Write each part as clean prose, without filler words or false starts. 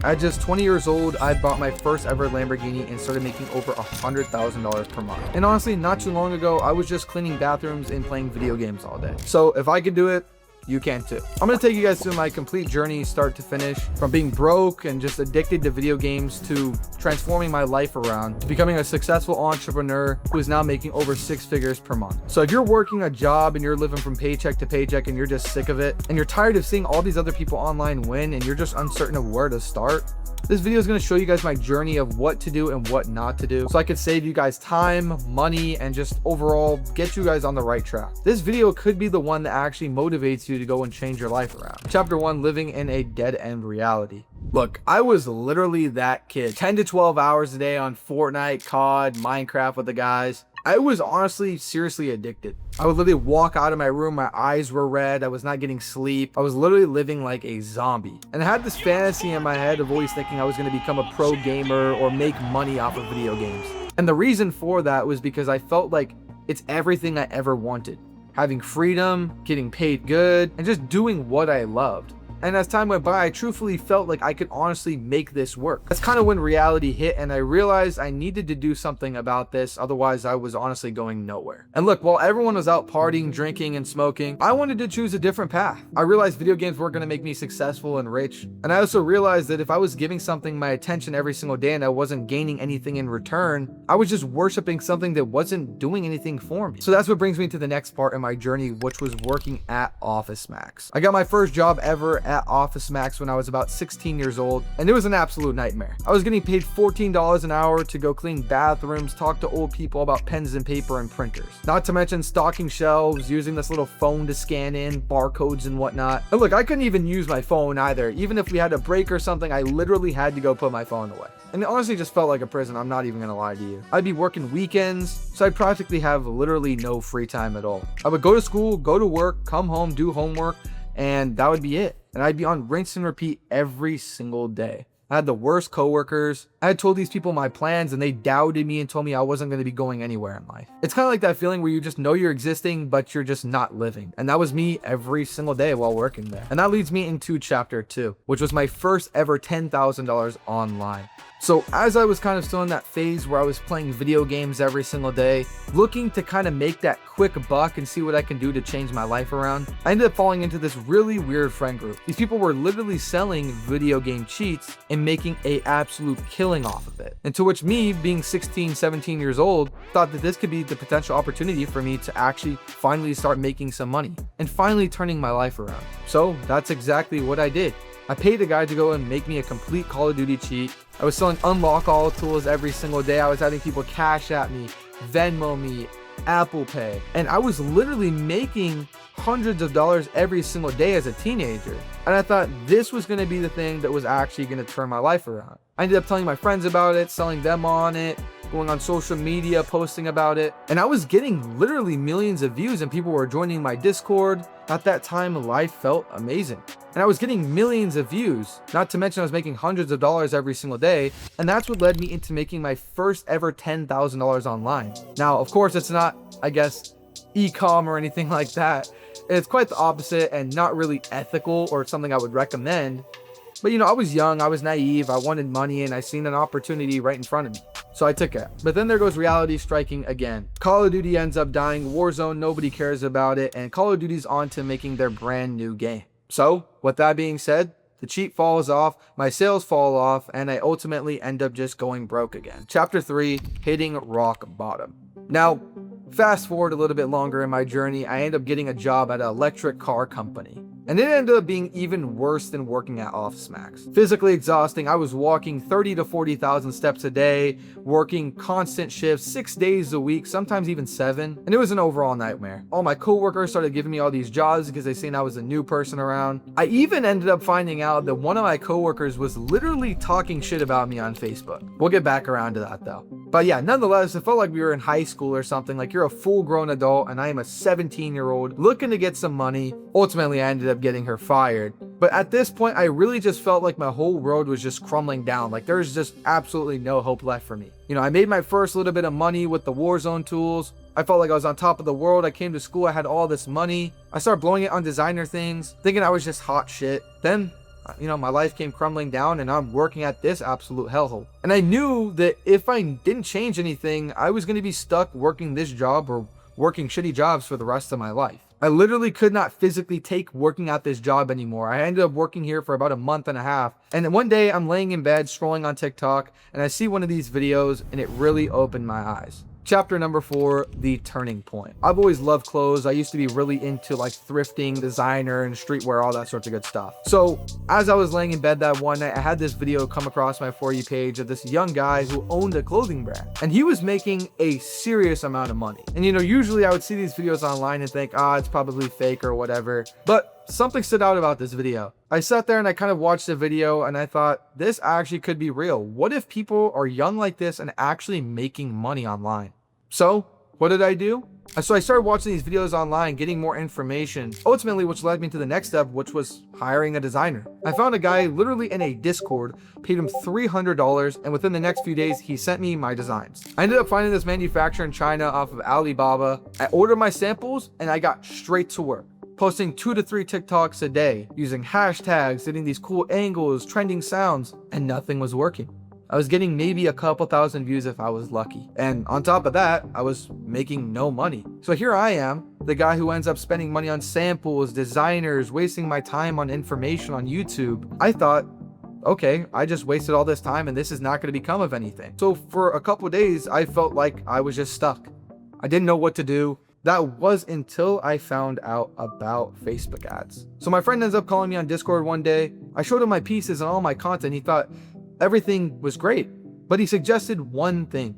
At just 20 years old, I bought my first ever Lamborghini and started making over $100,000 per month. And honestly, not too long ago, I was just cleaning bathrooms and playing video games all day. So if I could do it, you can too. I'm gonna take you guys through my complete journey, start to finish, from being broke and just addicted to video games to transforming my life around to becoming a successful entrepreneur who is now making over 6 figures per month. So if you're working a job and you're living from paycheck to paycheck and you're just sick of it and you're tired of seeing all these other people online win and you're just uncertain of where to start, this video is going to show you guys my journey of what to do and what not to do so I could save you guys time, money, and just overall get you guys on the right track. This video could be the one that actually motivates you to go and change your life around. Chapter 1, living in a dead-end reality. Look, I was literally that kid. 10 to 12 hours a day on Fortnite, COD, Minecraft with the guys. I was honestly seriously addicted. I would literally walk out of my room, my eyes were red, I was not getting sleep. I was literally living like a zombie. And I had this fantasy in my head of always thinking I was going to become a pro gamer or make money off of video games. And the reason for that was because I felt like it's everything I ever wanted. Having freedom, getting paid good, and just doing what I loved. And as time went by, I truthfully felt like I could honestly make this work. That's kind of when reality hit and I realized I needed to do something about this, otherwise I was honestly going nowhere. And look, while everyone was out partying, drinking, and smoking, I wanted to choose a different path. I realized video games weren't going to make me successful and rich. And I also realized that if I was giving something my attention every single day and I wasn't gaining anything in return, I was just worshiping something that wasn't doing anything for me. So that's what brings me to the next part in my journey, which was working at Office Max. I got my first job ever at Office Max when I was about 16 years old, and it was an absolute nightmare. I was getting paid $14 an hour to go clean bathrooms, talk to old people about pens and paper and printers. Not to mention stocking shelves, using this little phone to scan in barcodes and whatnot. And look, I couldn't even use my phone either. Even if we had a break or something, I literally had to go put my phone away. And it honestly just felt like a prison, I'm not even gonna lie to you. I'd be working weekends, so I'd practically have literally no free time at all. I would go to school, go to work, come home, do homework, and that would be it. And I'd be on rinse and repeat every single day. I had the worst coworkers. I had told these people my plans and they doubted me and told me I wasn't going to be going anywhere in life. It's kind of like that feeling where you just know you're existing, but you're just not living. And that was me every single day while working there. And that leads me into chapter 2, which was my first ever $10,000 online. So as I was kind of still in that phase where I was playing video games every single day, looking to kind of make that quick buck and see what I can do to change my life around, I ended up falling into this really weird friend group. These people were literally selling video game cheats and making an absolute killing off of it. And to which me, being 16, 17 years old, thought that this could be the potential opportunity for me to actually finally start making some money and finally turning my life around. So that's exactly what I did. I paid a guy to go and make me a complete Call of Duty cheat. I was selling unlock all tools every single day. I was having people cash at me, Venmo me, Apple Pay. And I was literally making hundreds of dollars every single day as a teenager. And I thought this was going to be the thing that was actually going to turn my life around. I ended up telling my friends about it, selling them on it, going on social media, posting about it. And I was getting literally millions of views and people were joining my Discord. At that time, life felt amazing. And I was getting millions of views, not to mention I was making hundreds of dollars every single day. And that's what led me into making my first ever $10,000 online. Now, of course, it's not, I guess, e-com or anything like that. It's quite the opposite and not really ethical or something I would recommend. But you know, I was young, I was naive, I wanted money, and I seen an opportunity right in front of me. So I took it. But then there goes reality striking again. Call of Duty ends up dying, Warzone, nobody cares about it, and Call of Duty's on to making their brand new game. So, with that being said, the cheat falls off, my sales fall off, and I ultimately end up just going broke again. Chapter 3, hitting rock bottom. Now, fast forward a little bit longer in my journey, I end up getting a job at an electric car company. And it ended up being even worse than working at Office Max. Physically exhausting, I was walking 30 to 40,000 steps a day, working constant shifts, 6 days a week, sometimes even 7. And it was an overall nightmare. All my coworkers started giving me all these jobs because they seen I was a new person around. I even ended up finding out that one of my coworkers was literally talking shit about me on Facebook. We'll get back around to that though. But yeah, nonetheless, it felt like we were in high school or something, like you're a full-grown adult and I am a 17-year-old looking to get some money. Ultimately, I ended up getting her fired. But at this point, I really just felt like my whole world was just crumbling down. Like there's just absolutely no hope left for me. You know, I made my first little bit of money with the Warzone tools. I felt like I was on top of the world. I came to school, I had all this money. I started blowing it on designer things, thinking I was just hot shit. Then my life came crumbling down and I'm working at this absolute hellhole. And I knew that if I didn't change anything, I was going to be stuck working this job or working shitty jobs for the rest of my life. I literally could not physically take working at this job anymore. I ended up working here for about a month and a half. And then one day I'm laying in bed scrolling on TikTok and I see one of these videos and it really opened my eyes. Chapter number 4, the turning point. I've always loved clothes. I used to be really into like thrifting, designer, and streetwear, all that sorts of good stuff. So as I was laying in bed that one night, I had this video come across my For You page of this young guy who owned a clothing brand. And he was making a serious amount of money. And usually I would see these videos online and think, it's probably fake or whatever. But something stood out about this video. I sat there and I kind of watched the video and I thought, this actually could be real. What if people are young like this and actually making money online? So what did I do? So I started watching these videos online, getting more information, ultimately which led me to the next step, which was hiring a designer. I found a guy literally in a Discord, paid him $300, and within the next few days, he sent me my designs. I ended up finding this manufacturer in China off of Alibaba. I ordered my samples and I got straight to work, posting 2 to 3 TikToks a day, using hashtags, getting these cool angles, trending sounds, and nothing was working. I was getting maybe a couple thousand views if I was lucky. And on top of that, I was making no money. So here I am, the guy who ends up spending money on samples, designers, wasting my time on information on YouTube. I thought, okay, I just wasted all this time and this is not going to become of anything. So for a couple days, I felt like I was just stuck. I didn't know what to do. That was until I found out about Facebook ads. So my friend ends up calling me on Discord one day. I showed him my pieces and all my content. He thought everything was great, but he suggested one thing.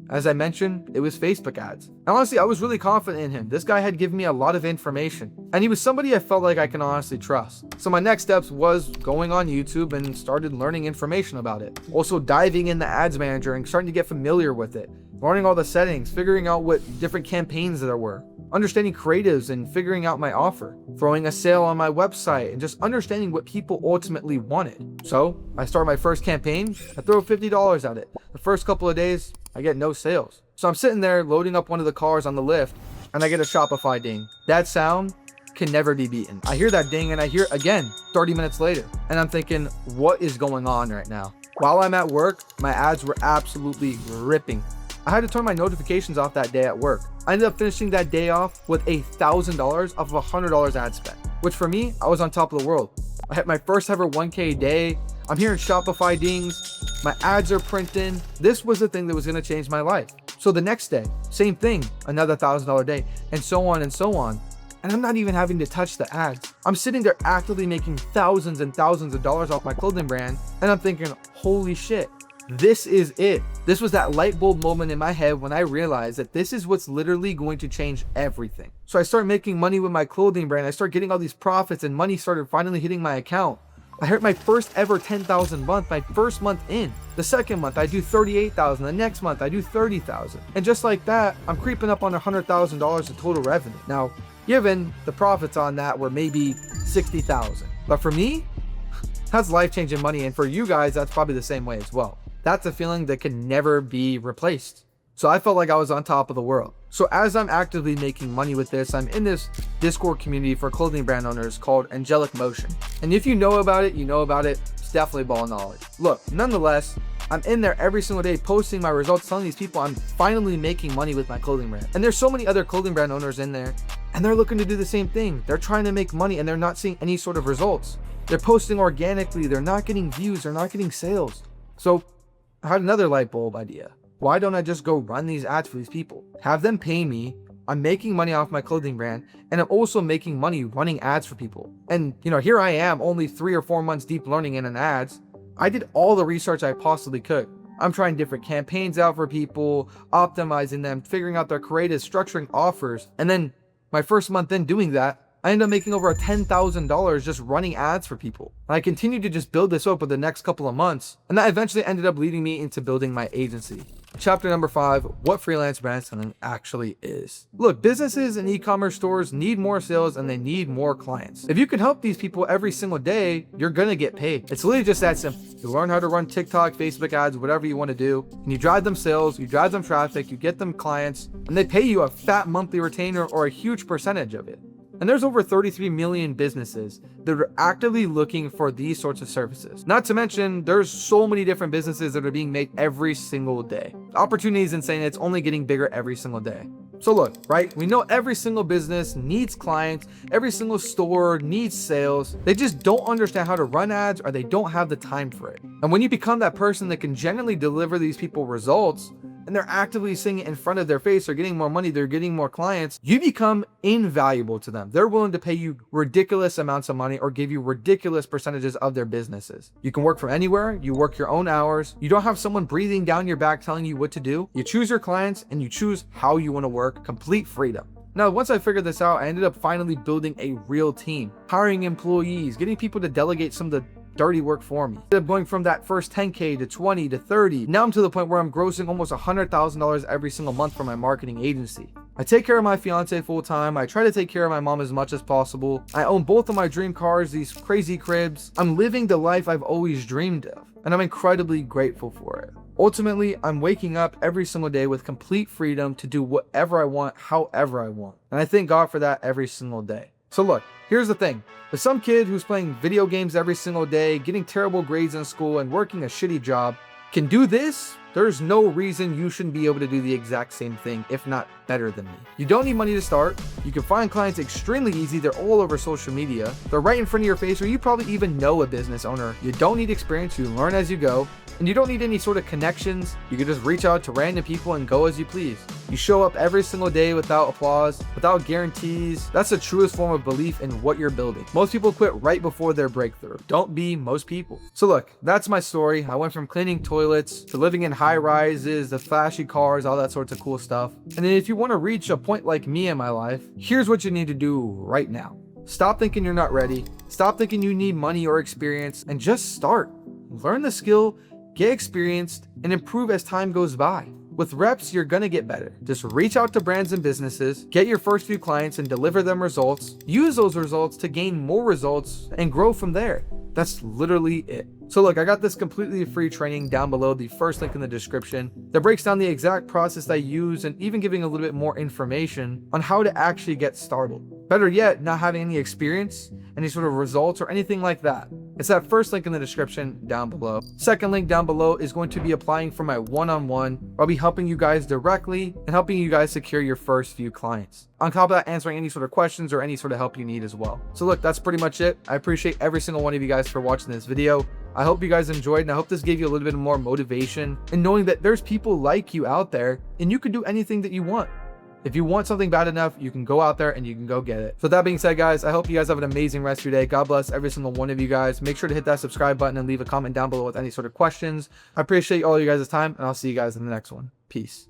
As I mentioned, it was Facebook ads. And honestly, I was really confident in him. This guy had given me a lot of information, and he was somebody I felt like I can honestly trust. So my next steps was going on YouTube and started learning information about it. Also diving in the ads manager and starting to get familiar with it, learning all the settings, figuring out what different campaigns there were, understanding creatives and figuring out my offer, throwing a sale on my website, and just understanding what people ultimately wanted. So I start my first campaign, I throw $50 at it. The first couple of days, I get no sales. So I'm sitting there loading up one of the cars on the lift and I get a Shopify ding. That sound can never be beaten. I hear that ding and I hear it again 30 minutes later. And I'm thinking, what is going on right now? While I'm at work, my ads were absolutely ripping. I had to turn my notifications off that day at work. I ended up finishing that day off with $1,000 off of $100 ad spend, which for me, I was on top of the world. I hit my first ever 1K day. I'm hearing Shopify dings. My ads are printing. This was the thing that was going to change my life. So the next day, same thing, another $1,000 day, and so on and so on. And I'm not even having to touch the ads. I'm sitting there actively making thousands and thousands of dollars off my clothing brand. And I'm thinking, holy shit, this is it. This was that light bulb moment in my head when I realized that this is what's literally going to change everything. So I started making money with my clothing brand. I started getting all these profits and money started finally hitting my account. I hit my first ever 10,000 month, my first month in. The second month I do 38,000. The next month I do 30,000. And just like that, I'm creeping up on $100,000 of total revenue. Now, given the profits on that were maybe 60,000. But for me, that's life-changing money. And for you guys, that's probably the same way as well. That's a feeling that can never be replaced. So I felt like I was on top of the world. So as I'm actively making money with this, I'm in this Discord community for clothing brand owners called Angelic Motion. And if you know about it, you know about it. It's definitely ball knowledge. Look, nonetheless, I'm in there every single day posting my results, telling these people I'm finally making money with my clothing brand. And there's so many other clothing brand owners in there, and they're looking to do the same thing. They're trying to make money and they're not seeing any sort of results. They're posting organically. They're not getting views. They're not getting sales. So I had another light bulb idea. Why don't I just go run these ads for these people? Have them pay me. I'm making money off my clothing brand, and I'm also making money running ads for people. And here I am only 3 or 4 months deep learning in ads. I did all the research I possibly could. I'm trying different campaigns out for people, optimizing them, figuring out their creative, structuring offers. And then my first month in doing that, I ended up making over $10,000 just running ads for people. And I continued to just build this up for the next couple of months. And that eventually ended up leading me into building my agency. Chapter number 5, what freelance brand selling actually is. Look, businesses and e-commerce stores need more sales and they need more clients. If you can help these people every single day, you're gonna get paid. It's literally just that simple. You learn how to run TikTok, Facebook ads, whatever you want to do, and you drive them sales, you drive them traffic, you get them clients, and they pay you a fat monthly retainer or a huge percentage of it. And there's over 33 million businesses that are actively looking for these sorts of services. Not to mention, there's so many different businesses that are being made every single day. The opportunity is insane. It's only getting bigger every single day. So look, right? We know every single business needs clients. Every single store needs sales. They just don't understand how to run ads, or they don't have the time for it. And when you become that person that can genuinely deliver these people results, and they're actively seeing it in front of their face, they're getting more money, they're getting more clients, you become invaluable to them. They're willing to pay you ridiculous amounts of money or give you ridiculous percentages of their businesses. You can work from anywhere, you work your own hours, you don't have someone breathing down your back telling you what to do. You choose your clients and you choose how you want to work, complete freedom. Now, once I figured this out, I ended up finally building a real team, hiring employees, getting people to delegate some of the dirty work for me. Ended up going from that first 10K to 20 to 30. Now I'm to the point where I'm grossing almost $100,000 every single month for my marketing agency. I take care of my fiance full time. I try to take care of my mom as much as possible. I own both of my dream cars, these crazy cribs. I'm living the life I've always dreamed of, and I'm incredibly grateful for it. Ultimately, I'm waking up every single day with complete freedom to do whatever I want, however I want. And I thank God for that every single day. So look, here's the thing. If some kid who's playing video games every single day, getting terrible grades in school, and working a shitty job can do this, there's no reason you shouldn't be able to do the exact same thing, if not better than me. You don't need money to start. You can find clients extremely easy. They're all over social media. They're right in front of your face, or you probably even know a business owner. You don't need experience. You learn as you go. And you don't need any sort of connections. You can just reach out to random people and go as you please. You show up every single day without applause, without guarantees. That's the truest form of belief in what you're building. Most people quit right before their breakthrough. Don't be most people. So look, that's my story. I went from cleaning toilets to living in high rises, the flashy cars, all that sorts of cool stuff. And then if you want to reach a point like me in my life, here's what you need to do right now. Stop thinking you're not ready. Stop thinking you need money or experience, and just start. Learn the skill, get experienced, and improve as time goes by. With reps, you're gonna get better. Just reach out to brands and businesses, get your first few clients and deliver them results. Use those results to gain more results and grow from there. That's literally it. So look, I got this completely free training down below, the first link in the description, that breaks down the exact process I use and even giving a little bit more information on how to actually get started. Better yet, not having any experience, any sort of results or anything like that. It's that first link in the description down below. Second link down below is going to be applying for my one-on-one. I'll be helping you guys directly and helping you guys secure your first few clients. On top of that, answering any sort of questions or any sort of help you need as well. So look, that's pretty much it. I appreciate every single one of you guys for watching this video. I hope you guys enjoyed, and I hope this gave you a little bit more motivation and knowing that there's people like you out there and you can do anything that you want. If you want something bad enough, you can go out there and you can go get it. So that being said, guys, I hope you guys have an amazing rest of your day. God bless every single one of you guys. Make sure to hit that subscribe button and leave a comment down below with any sort of questions. I appreciate all you guys' time, and I'll see you guys in the next one. Peace.